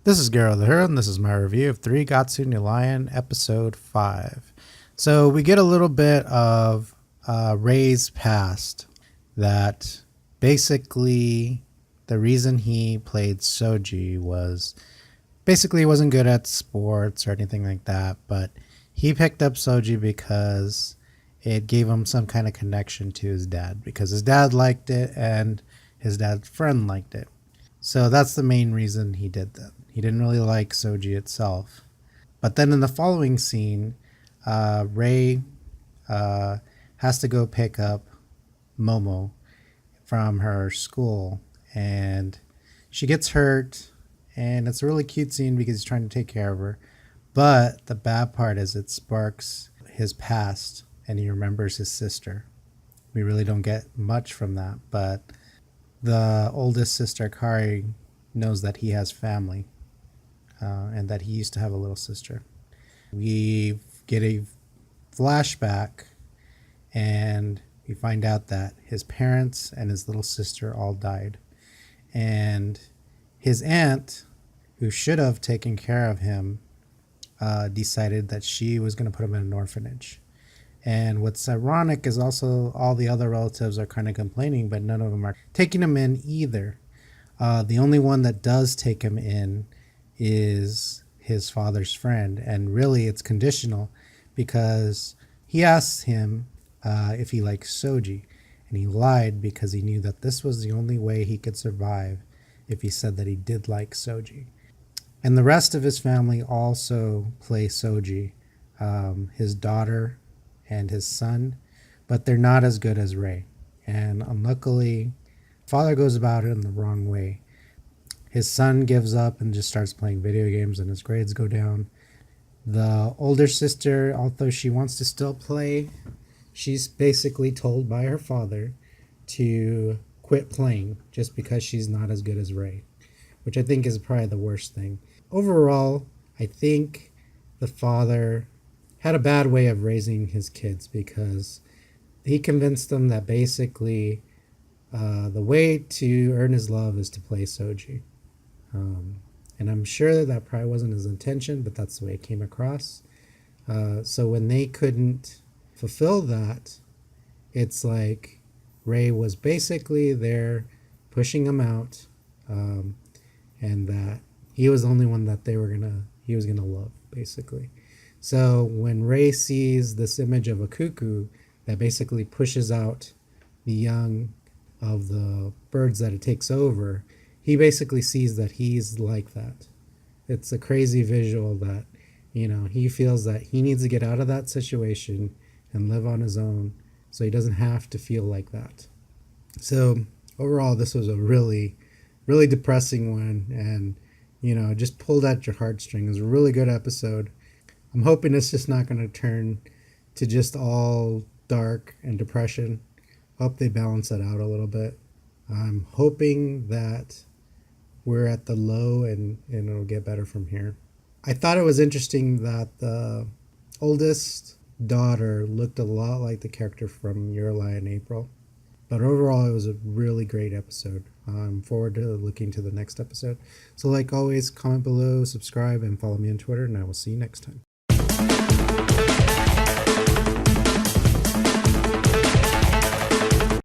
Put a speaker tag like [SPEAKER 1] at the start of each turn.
[SPEAKER 1] This is GerotheHero, and this is my review of 3 Gatsu New Lion, Episode 5. So we get a little bit of Rei's past, that basically the reason he played Soji was basically he wasn't good at sports or anything like that, but he picked up Soji because it gave him some kind of connection to his dad, because his dad liked it and his dad's friend liked it. So that's the main reason he did that. He didn't really like Soji itself. But then in the following scene, Rei has to go pick up Momo from her school, and she gets hurt, and it's a really cute scene because he's trying to take care of her. But the bad part is it sparks his past, and he remembers his sister. We really don't get much from that, but the oldest sister, Kari, knows that he has family, and that he used to have a little sister. We get a flashback, and we find out that his parents and his little sister all died. And his aunt, who should have taken care of him, decided that she was going to put him in an orphanage. And what's ironic is also all the other relatives are kind of complaining, but none of them are taking him in either. The only one that does take him in is his father's friend. And really, it's conditional because he asks him if he likes Soji. And he lied because he knew that this was the only way he could survive if he said that he did like Soji. And the rest of his family also play Soji. His daughter and his son, but they're not as good as Rei. And unluckily, father goes about it in the wrong way. His son gives up and just starts playing video games, and his grades go down. The older sister, although she wants to still play, she's basically told by her father to quit playing just because she's not as good as Rei, which I think is probably the worst thing. Overall, I think the father had a bad way of raising his kids because he convinced them that basically the way to earn his love is to play Soji. And I'm sure that probably wasn't his intention, but that's the way it came across. So when they couldn't fulfill that, it's like Rei was basically there pushing him out, and that he was the only one that he was gonna love, basically. So when Rei sees this image of a cuckoo that basically pushes out the young of the birds that it takes over, he basically sees that he's like that. It's a crazy visual that, he feels that he needs to get out of that situation and live on his own so he doesn't have to feel like that. So overall, this was a really, really depressing one, and, just pulled at your heartstrings. It was a really good episode. I'm hoping it's just not going to turn to just all dark and depression. Hope they balance that out a little bit. I'm hoping that we're at the low and it'll get better from here. I thought it was interesting that the oldest daughter looked a lot like the character from Your Lie in April. But overall, it was a really great episode. I'm forward to looking to the next episode. So like always, comment below, subscribe, and follow me on Twitter, and I will see you next time.